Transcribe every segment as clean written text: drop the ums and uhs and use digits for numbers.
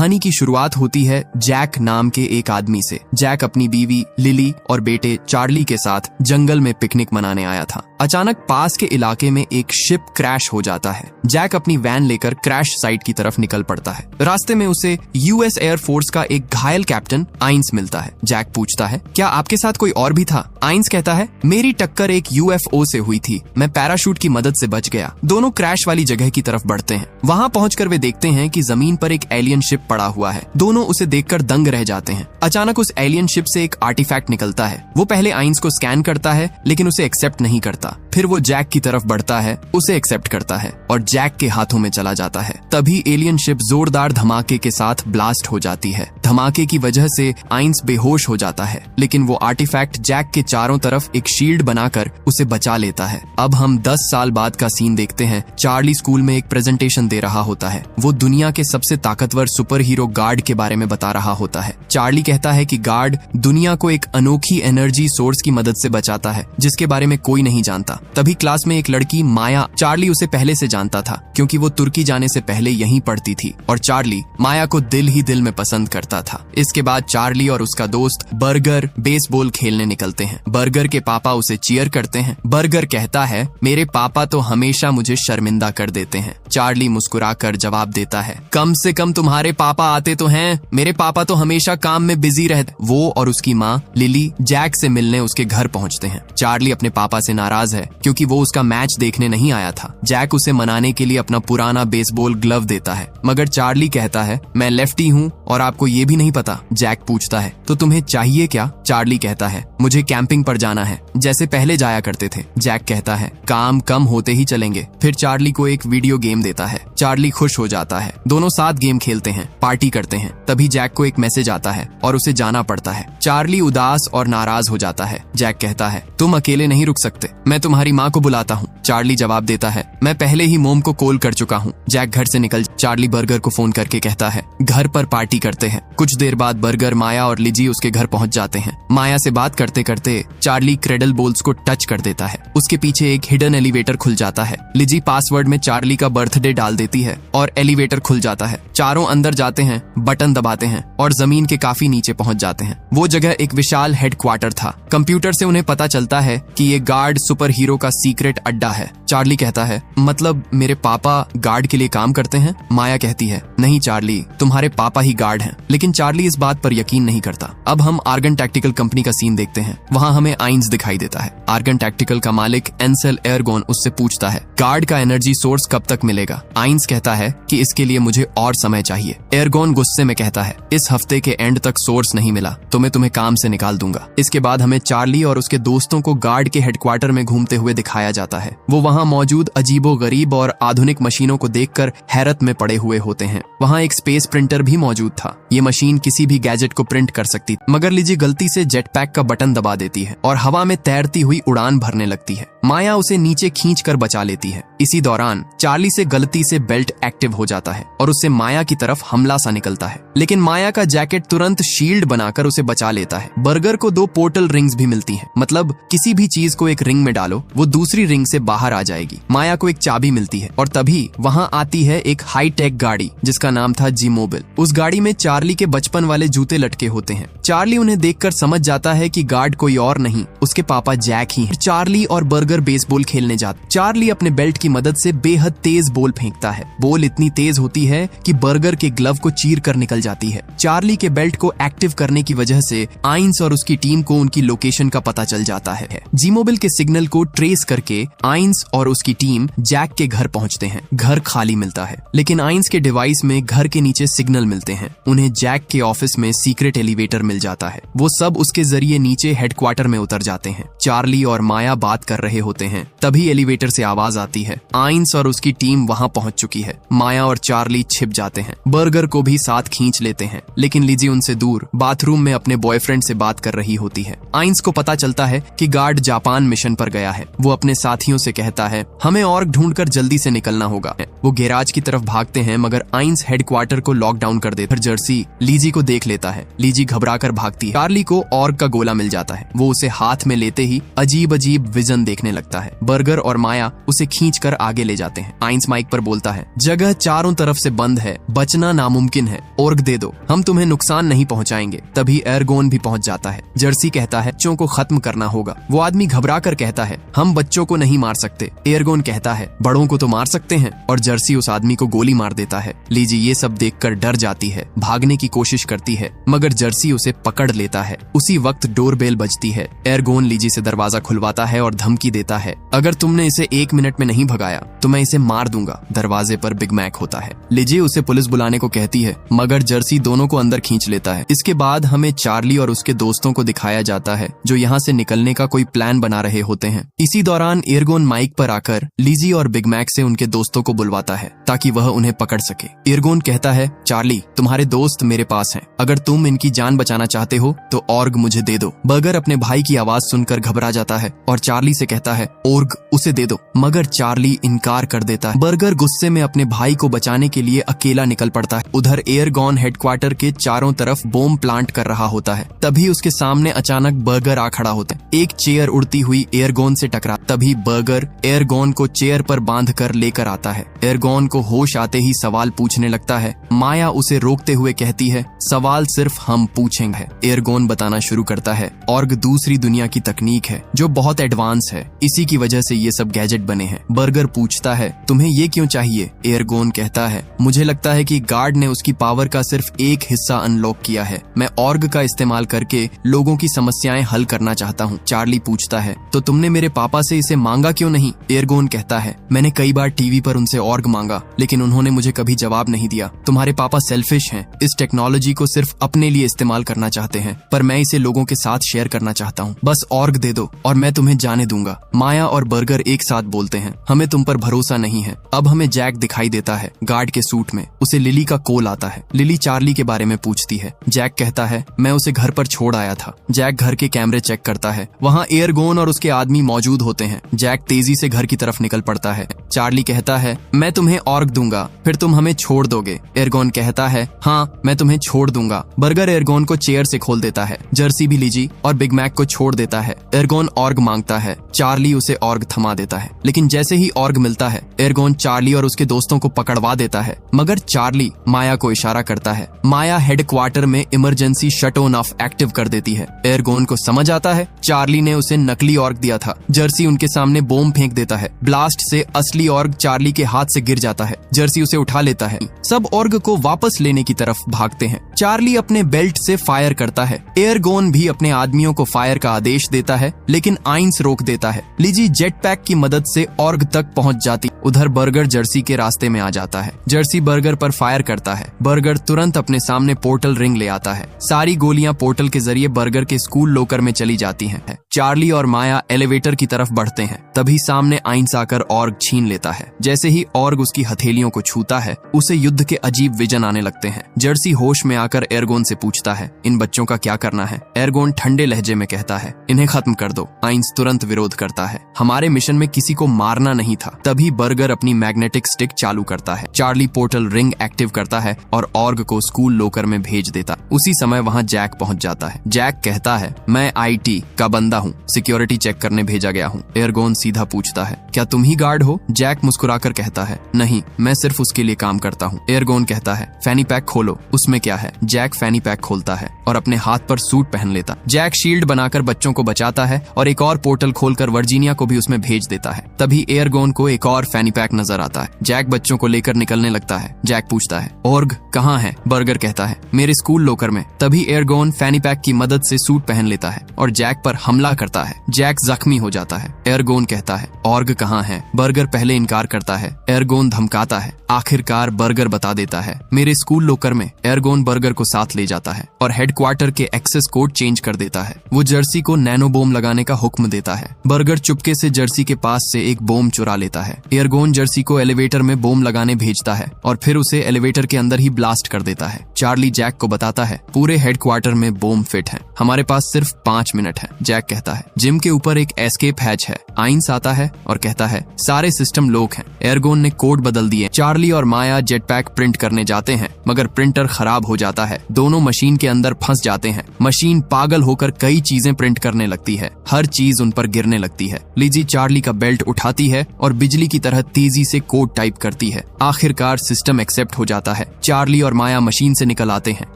कहानी की शुरुआत होती है जैक नाम के एक आदमी से। जैक अपनी बीवी लिली और बेटे चार्ली के साथ जंगल में पिकनिक मनाने आया था। अचानक पास के इलाके में एक शिप क्रैश हो जाता है। जैक अपनी वैन लेकर क्रैश साइट की तरफ निकल पड़ता है। रास्ते में उसे यूएस एयरफोर्स का एक घायल कैप्टन आइंस मिलता है। जैक पूछता है, क्या आपके साथ कोई और भी था? आइंस कहता है, मेरी टक्कर एक यूएफओ से हुई थी, मैं पैराशूट की मदद से बच गया। दोनों क्रैश वाली जगह की तरफ बढ़ते हैं। वहां पहुंचकर वे देखते हैं कि जमीन पर एक एलियन शिप पड़ा हुआ है। दोनों उसे देखकर दंग रह जाते हैं। अचानक उस एलियन शिप से एक आर्टिफैक्ट निकलता है। वो पहले आइंस को स्कैन करता है लेकिन उसे एक्सेप्ट नहीं करता। फिर वो जैक की तरफ बढ़ता है, उसे एक्सेप्ट करता है और जैक के हाथों में चला जाता है। तभी एलियन शिप जोरदार धमाके के साथ ब्लास्ट हो जाती है। धमाके की वजह से आइंस बेहोश हो जाता है, लेकिन वो आर्टिफैक्ट जैक के चारों तरफ एक शील्ड बनाकर उसे बचा लेता है। अब हम 10 साल बाद का सीन देखते हैं। चार्ली स्कूल में एक प्रेजेंटेशन दे रहा होता है। वो दुनिया के सबसे ताकतवर सुपर हीरो गार्ड के बारे में बता रहा होता है। चार्ली कहता है कि गार्ड दुनिया को एक अनोखी एनर्जी सोर्स की मदद से बचाता है जिसके बारे में कोई नहीं जानता। तभी क्लास में एक लड़की माया, चार्ली उसे पहले से जानता था क्योंकि वो तुर्की जाने से पहले यहीं पढ़ती थी और चार्ली माया को दिल ही दिल में पसंद करता था। इसके बाद चार्ली और उसका दोस्त बर्गर बेसबॉल खेलने निकलते हैं। बर्गर के पापा उसे चीयर करते हैं। बर्गर कहता है, मेरे पापा तो हमेशा मुझे शर्मिंदा कर देते हैं। चार्ली मुस्कुराकर जवाब देता है, कम से कम तुम्हारे पापा आते तो हैं, मेरे पापा तो हमेशा काम में बिजी रहते। वो और उसकी माँ लिली जैक से मिलने उसके घर पहुंचते हैं। चार्ली अपने पापा से नाराज है क्योंकि वो उसका मैच देखने नहीं आया था। जैक उसे मनाने के लिए अपना पुराना बेसबॉल ग्लव देता है, मगर चार्ली कहता है, मैं लेफ्टी हूँ और आपको ये भी नहीं पता। जैक पूछता है, तो तुम्हें चाहिए क्या? चार्ली कहता है, मुझे कैंपिंग पर जाना है, जैसे पहले जाया करते थे। जैक कहता है, काम कम होते ही चलेंगे। फिर चार्ली को एक वीडियो गेम देता है। चार्ली खुश हो जाता है। दोनों साथ गेम खेलते हैं, पार्टी करते हैं। तभी जैक को एक मैसेज आता है और उसे जाना पड़ता है। चार्ली उदास और नाराज हो जाता है। जैक कहता है, तुम अकेले नहीं रुक सकते, मैं तुम्हारी माँ को बुलाता हूँ। चार्ली जवाब देता है, मैं पहले ही मोम को कॉल कर चुका हूँ। जैक घर से निकल चार्ली बर्गर को फोन करके कहता है, घर पर पार्टी करते हैं। कुछ देर बाद बर्गर, माया और लिजी उसके घर पहुंच जाते हैं। माया से बात करते करते चार्ली क्रेडल बोल्स को टच कर देता है। उसके पीछे एक हिडन एलिवेटर खुल जाता है। लिजी पासवर्ड में चार्ली का बर्थडे डाल देती है और एलिवेटर खुल जाता है। चारों अंदर जाते हैं, बटन दबाते हैं और जमीन के काफी नीचे पहुंच जाते हैं। वो जगह एक विशाल हेडक्वार्टर था। कंप्यूटर से उन्हें पता चलता है कि ये गार्ड सुपर हीरो का सीक्रेट अड्डा है। चार्ली कहता है, मतलब मेरे पापा गार्ड के लिए काम करते हैं? माया कहती है, नहीं चार्ली, तुम्हारे पापा ही गार्ड हैं। लेकिन चार्ली इस बात पर यकीन नहीं करता। अब हम आर्गन टैक्टिकल कंपनी का सीन देखते हैं। वहाँ हमें आइंस दिखाई देता है। आर्गन टैक्टिकल का मालिक एंसेल एयरगोन उससे पूछता है, गार्ड का एनर्जी सोर्स कब तक मिलेगा? आइंस कहता है कि इसके लिए मुझे और समय चाहिए। एयरगोन गुस्से में कहता है, इस हफ्ते के एंड तक सोर्स नहीं मिला तो मैं तुम्हें काम से निकाल दूंगा। इसके बाद हमें चार्ली और उसके दोस्तों को गार्ड के हेडक्वार्टर में घूमते हुए दिखाया जाता है। वो वहाँ मौजूद अजीबोगरीब और आधुनिक मशीनों को देखकर हैरत में पड़े हुए होते हैं। वहाँ एक स्पेस प्रिंटर भी मौजूद था। ये मशीन किसी भी गैजेट को प्रिंट कर सकती, मगर लिजी गलती से जेट पैक का बटन दबा देती है और हवा में तैरती हुई उड़ान भरने लगती है। माया उसे नीचे खींचकर बचा लेती है। इसी दौरान चार्ली से गलती से बेल्ट एक्टिव हो जाता है और उससे माया की तरफ हमला सा निकलता है, लेकिन माया का जैकेट तुरंत शील्ड बनाकर उसे बचा लेता है। बर्गर को 2 पोर्टल रिंग्स भी मिलती हैं, मतलब किसी भी चीज को एक रिंग में डालो, वो दूसरी रिंग से बाहर आ जाएगी। माया को एक चाबी मिलती है और तभी वहाँ आती है एक हाई टेक गाड़ी जिसका नाम था जीमोबिल। उस गाड़ी में चार्ली के बचपन वाले जूते लटके होते हैं। चार्ली उन्हें देखकर समझ जाता है कि गार्ड कोई और नहीं, उसके पापा जैक ही हैं। चार्ली और बर्गर बेसबॉल खेलने जाते। चार्ली अपने बेल्ट की मदद से बेहद तेज बॉल फेंकता है। बॉल इतनी तेज होती है कि बर्गर के ग्लव को चीर कर निकल जाती है। चार्ली के बेल्ट को एक्टिव करने की वजह से आइंस और उसकी टीम को उनकी लोकेशन का पता चल जाता है। जीमोबिल के सिग्नल को ट्रेस करके आइंस और उसकी टीम जैक के घर पहुंचते हैं। घर खाली मिलता है, लेकिन आइंस के डिवाइस में घर के नीचे सिग्नल मिलते हैं। उन्हें जैक के ऑफिस में सीक्रेट एलिवेटर मिल जाता है। वो सब उसके जरिए नीचे हेडक्वार्टर में उतर जाते हैं। चार्ली और माया बात कर रहे होते हैं। तभी एलिवेटर से आवाज आती है। आइंस और उसकी टीम वहां पहुंच चुकी है। माया और चार्ली छिप जाते हैं। बर्गर को भी साथ खींच लेते हैं, लेकिन लिजी उनसे दूर बाथरूम में अपने बॉयफ्रेंड से बात कर रही होती है। आइंस को पता चलता है कि गार्ड जापान मिशन पर गया है। वो अपने साथियों से कहता है, हमें और ढूंढकर जल्दी से निकलना होगा। वो गैराज की तरफ भागते हैं, मगर आइंस हेडक्वार्टर को लॉकडाउन कर देता है। जर्सी लीजी को देख लेता है। लीजी घबराकर उठाकर भागती है। चार्ली को ऑर्ग का गोला मिल जाता है। वो उसे हाथ में लेते ही अजीब अजीब विजन देखने लगता है। बर्गर और माया उसे खींचकर आगे ले जाते हैं। आइंस माइक पर बोलता है, जगह चारों तरफ से बंद है, बचना नामुमकिन है, ऑर्ग दे दो, हम तुम्हें नुकसान नहीं पहुंचाएंगे। तभी एरगोन भी पहुंच जाता है। जर्सी कहता है बच्चों को खत्म करना होगा। वो आदमी घबरा कर कहता है, हम बच्चों को नहीं मार सकते। एरगोन कहता है, बड़ों को तो मार सकते हैं, और जर्सी उस आदमी को गोली मार देता है। लीजी ये सब देखकर डर जाती है, भागने की कोशिश करती है, मगर जर्सी उसे पकड़ लेता है। उसी वक्त डोरबेल बजती है। एरगोन लीजी से दरवाजा खुलवाता है और धमकी देता है, अगर तुमने इसे 1 मिनट में नहीं भगाया तो मैं इसे मार दूंगा। दरवाजे पर बिग मैक होता है। लीजी उसे पुलिस बुलाने को कहती है, मगर जर्सी दोनों को अंदर खींच लेता है। इसके बाद हमें चार्ली और उसके दोस्तों को दिखाया जाता है, जो यहाँ से निकलने का कोई प्लान बना रहे होते हैं। इसी दौरान एरगोन माइक पर आकर लीजी और बिग मैक से उनके दोस्तों को बुलवाता है ताकि वह उन्हें पकड़ सके। एरगोन कहता है, चार्ली तुम्हारे दोस्त मेरे पास हैं, अगर तुम इनकी जान बचाना चाहते हो तो ऑर्ग मुझे दे दो। बर्गर अपने भाई की आवाज सुनकर घबरा जाता है और चार्ली से कहता है, ऑर्ग उसे दे दो, मगर चार्ली इनकार कर देता है। बर्गर गुस्से में अपने भाई को बचाने के लिए अकेला निकल पड़ता है। उधर एरगोन हेडक्वार्टर के चारों तरफ बॉम्ब प्लांट कर रहा होता है। तभी उसके सामने अचानक बर्गर आ खड़ा होता है। एक चेयर उड़ती हुई एरगोन से टकरा। तभी बर्गर एरगोन को चेयर पर बांध कर लेकर आता है। एरगोन को होश आते ही सवाल पूछने लगता है। माया उसे रोकते हुए कहती है, सवाल सिर्फ हम पूछेंगे। एरगोन बताना शुरू करता है, ऑर्ग दूसरी दुनिया की तकनीक है जो बहुत एडवांस है, इसी की वजह से ये सब गैजेट बने हैं। बर्गर पूछता है, तुम्हें ये क्यों चाहिए? एरगोन कहता है, मुझे लगता है कि गार्ड ने उसकी पावर का सिर्फ एक हिस्सा अनलॉक किया है। मैं ऑर्ग का इस्तेमाल करके लोगों की समस्याएं हल करना चाहता हूँ। चार्ली पूछता है, तो तुमने मेरे पापा से इसे मांगा क्यों नहीं? एरगोन कहता है, मैंने कई बार टीवी पर उनसे ऑर्ग मांगा, लेकिन उन्होंने मुझे कभी जवाब नहीं दिया। तुम्हारे पापा सेल्फिश हैं, इस टेक्नोलॉजी को सिर्फ अपने लिए इस्तेमाल करना चाहते हैं, पर मैं इसे लोगों के साथ शेयर करना चाहता हूँ। बस ऑर्ग दे दो और मैं तुम्हें जाने दूंगा। माया और बर्गर एक साथ बोलते हैं, हमें तुम पर भरोसा नहीं है। अब हमें जैक दिखाई देता है, गार्ड के सूट में। उसे लिली का कॉल आता है। लिली चार्ली के बारे में पूछती है। जैक कहता है, मैं उसे घर पर छोड़ आया था। जैक घर के कैमरे चेक करता है। वहाँ एरगोन और उसके आदमी मौजूद होते हैं। जैक तेजी से घर की तरफ निकल पड़ता है। चार्ली कहता है, मैं तुम्हें ऑर्ग दूंगा, फिर तुम हमें छोड़ दोगे। एरगोन कहता है, हाँ मैं तुम्हें छोड़ दूंगा। बर्गर एरगोन को चेयर से खोल देता है। जर्सी भी लीजी और बिग मैक को छोड़ देता है। एरगोन ऑर्ग मांगता है। चार्ली उसे ऑर्ग थमा देता है, लेकिन जैसे ही ऑर्ग मिलता है, एरगोन चार्ली और उसके दोस्तों को पकड़वा देता है, मगर चार्ली माया को इशारा करता है। माया हेडक्वार्टर में emergency shut on off active कर देती है। एरगोन को समझ आता है चार्ली ने उसे नकली ऑर्ग दिया था। जर्सी उनके सामने बॉम्ब फेंक देता है। ब्लास्ट से असली ऑर्ग चार्ली के हाथ से गिर जाता है। जर्सी उसे उठा लेता है। सब ऑर्ग को वापस लेने की तरफ भागते हैं। चार्ली अपने बेल्ट से फायर करता है। एरगोन भी अपने आदमियों को फायर का आदेश देता है, लेकिन आइंस रोक देता है। लीजी जेट पैक की मदद से ऑर्ग तक पहुंच जाती। उधर बर्गर जर्सी के रास्ते में आ जाता है। जर्सी बर्गर पर फायर करता है। बर्गर तुरंत अपने सामने पोर्टल रिंग ले आता है। सारी गोलियां पोर्टल के जरिए बर्गर के स्कूल लोकर में चली जाती हैं। चार्ली और माया एलिवेटर की तरफ बढ़ते हैं। तभी सामने आइंस आकर ऑर्ग छीन लेता है। जैसे ही ऑर्ग उसकी हथेलियों को छूता है, उसे युद्ध के अजीब विजन आने लगते हैं। जर्सी होश में आकर एरगोन से पूछता है, इन बच्चों का क्या करना है? एरगोन ठंडे लहजे में कहता है, इन्हें खत्म कर दो। आइंस तुरंत विरोध करता है, हमारे मिशन में किसी को मारना नहीं था। तभी बर्गर अपनी मैग्नेटिक स्टिक चालू करता है। चार्ली पोर्टल रिंग एक्टिव करता है और ऑर्ग को स्कूल लोकर में भेज देता। उसी समय वहाँ जैक पहुँच जाता है। जैक कहता है, मैं IT का बंदा हूँ, सिक्योरिटी चेक करने भेजा गया हूँ। एरगोन सीधा पूछता है, क्या तुम ही गार्ड हो? जैक मुस्कुराकर कहता है, नहीं, मैं सिर्फ उसके लिए काम करता हूँ। एरगोन कहता है, फैनी पैक खोलो, उसमें क्या है? जैक फैनी पैक खोलता है और अपने हाथ पर सूट पहन लेता। जैक शील्ड बनाकर बच्चों को बचाता है और एक और पोर्टल खोलकर वर्जीनिया को भी उसमें भेज देता है। तभी एरगोन को एक और फैनी पैक नजर आता है। जैक बच्चों को लेकर निकलने लगता है। जैक पूछता है, ऑर्ग कहाँ है? बर्गर कहता है, मेरे स्कूल लोकर में। तभी एरगोन फैनी पैक की मदद से सूट पहन लेता है और जैक पर हमला करता है। जैक जख्मी हो जाता है। एरगोन कहता है, ऑर्ग कहाँ है? बर्गर पहले इनकार करता है। एरगोन धमकाता है। आखिरकार बर्गर बता देता है, मेरे स्कूल लोकर में। एरगोन बर्गर को साथ ले जाता है और हेडक्वार्टर के एक्सेस कोड चेंज कर देता है। वो जर्सी को नैनो बोम लगाने का हुक्म देता है। बर्गर चुपके से जर्सी के पास से एक बोम चुरा लेता है। एरगोन जर्सी को एलिवेटर में बोम लगाने भेजता है और फिर उसे एलिवेटर के अंदर ही ब्लास्ट कर देता है। चार्ली जैक को बताता है, पूरे हेडक्वार्टर में बोम फिट है, हमारे पास सिर्फ 5 मिनट है। जैक कहता है, जिम के ऊपर एक एस्केप हैच है। आइंस आता है और कहता है, सारे सिस्टम लॉक हैं। एरगोन ने कोड बदल दिए। चार्ली और माया जेट पैक प्रिंट करने जाते हैं, मगर प्रिंटर खराब हो जाता है। दोनों मशीन के अंदर फंस जाते हैं। मशीन पागल होकर कई चीजें प्रिंट करने लगती है, हर चीज उन पर गिरने लगती है। लिजी चार्ली का बेल्ट उठाती है और बिजली की तरह तेजी से कोड टाइप करती है। आखिरकार सिस्टम एक्सेप्ट हो जाता है। चार्ली और माया मशीन से निकल आते हैं।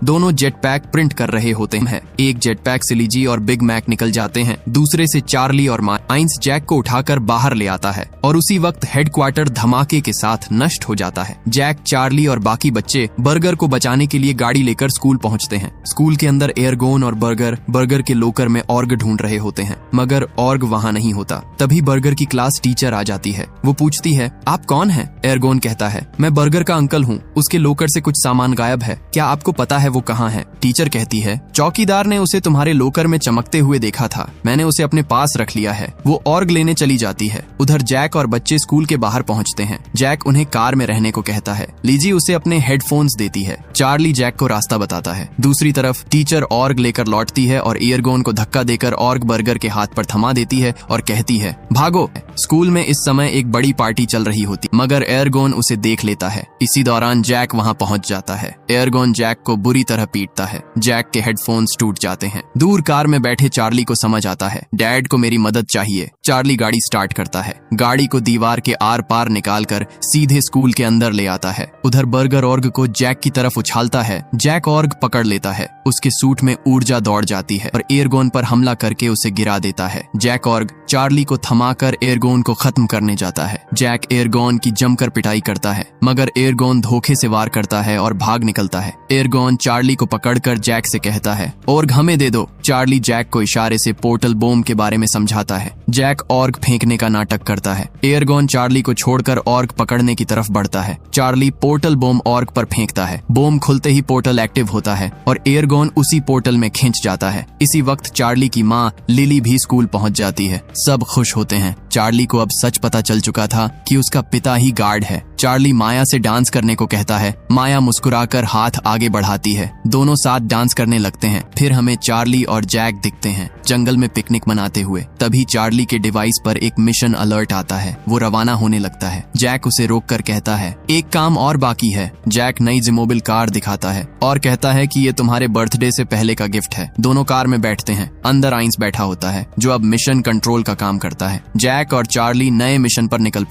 दोनों जेट पैक प्रिंट कर रहे होते हैं। एक जेट पैक से लिजी और बिग मैक निकल जाते हैं, दूसरे से चार्ली और माया। आइंस जैक को उठाकर बाहर ले आता है और उसी वक्त हेडक्वार्टर धमाके के साथ नष्ट हो जाता है। जैक, चार्ली और बाकी बच्चे बर्गर को बचाने के लिए गाड़ी लेकर स्कूल पहुंचते हैं। स्कूल के अंदर एयरगोन और बर्गर के लोकर में ऑर्ग ढूंढ रहे होते हैं, मगर ऑर्ग वहां नहीं होता। तभी बर्गर की क्लास टीचर आ जाती है। वो पूछती है, आप कौन हैं? एयरगोन कहता है, मैं बर्गर का अंकल हूँ। उसके लोकर से कुछ सामान गायब है, क्या आपको पता है वो कहाँ है? टीचर कहती है, चौकीदार ने उसे तुम्हारे लोकर में चमकते हुए देखा था, मैंने उसे अपने पास रख लिया है। वो ऑर्ग लेने चली जाती है। उधर जैक और बच्चे स्कूल के बाहर पहुंचते हैं। जैक उन्हें कार में रहने को कहता है। लिजी उसे अपने हेडफोन्स देती है। चार्ली जैक को रास्ता बताता है। दूसरी तरफ टीचर ऑर्ग लेकर लौटती है और एयरगोन को धक्का देकर ऑर्ग बर्गर के हाथ पर थमा देती है और कहती है, भागो। स्कूल में इस समय एक बड़ी पार्टी चल रही होती, मगर एयरगोन उसे देख लेता है। इसी दौरान जैक वहां पहुंच जाता है। एयरगोन जैक को बुरी तरह पीटता है। जैक के हेडफोन्स टूट जाते हैं। दूर कार में बैठे चार्ली को समझ आता है, डैड को मेरी मदद चाहिए। चार्ली गाड़ी स्टार्ट करता है। गाड़ी को दीवार के आर पार निकालकर सीधे स्कूल के अंदर ले आता है। उधर बर्गर ऑर्ग को जैक की तरफ उछालता है। जैक ऑर्ग पकड़ लेता है। उसके सूट में ऊर्जा दौड़ जाती है और एयरगोन पर हमला करके उसे गिरा देता है। जैक ऑर्ग चार्ली को थमाकर एयरगोन को खत्म करने जाता है। जैक एयरगोन की जमकर पिटाई करता है, मगर एयरगोन धोखे से वार करता है और भाग निकलता है। एयरगोन चार्ली को पकड़कर जैक से कहता है, ऑर्ग हमें दे दो। चार्ली जैक को इशारे से पोर्टल बॉम्ब के बारे में समझाता है। जैक ऑर्ग फेंकने का नाटक करता है। एयरगोन चार्ली को छोड़कर ऑर्ग पकड़ने की तरफ बढ़ता है। चार्ली पोर्टल बॉम्ब ऑर्ग पर फेंकता है। बॉम्ब खुलते ही पोर्टल एक्टिव होता है और एयरगोन उसी पोर्टल में खिंच जाता है। इसी वक्त चार्ली की माँ लिली भी स्कूल पहुंच जाती है। सब खुश होते हैं। चार्ली को अब सच पता चल चुका था कि उसका पिता ही गार्ड है। चार्ली माया से डांस करने को कहता है। माया मुस्कुराकर हाथ आगे बढ़ाती है। दोनों साथ डांस करने लगते हैं। फिर हमें चार्ली और जैक दिखते हैं जंगल में पिकनिक मनाते हुए। तभी चार्ली के डिवाइस पर एक मिशन अलर्ट आता है। वो रवाना होने लगता है। जैक उसे रोककर कहता है, एक काम और बाकी है। जैक नई जिमोबिल कार दिखाता है और कहता है कि ये तुम्हारे बर्थडे से पहले का गिफ्ट है। दोनों कार में बैठते हैं। अंदर आइंस बैठा होता है, जो अब मिशन कंट्रोल का काम करता है। जैक और चार्ली नए मिशन पर निकल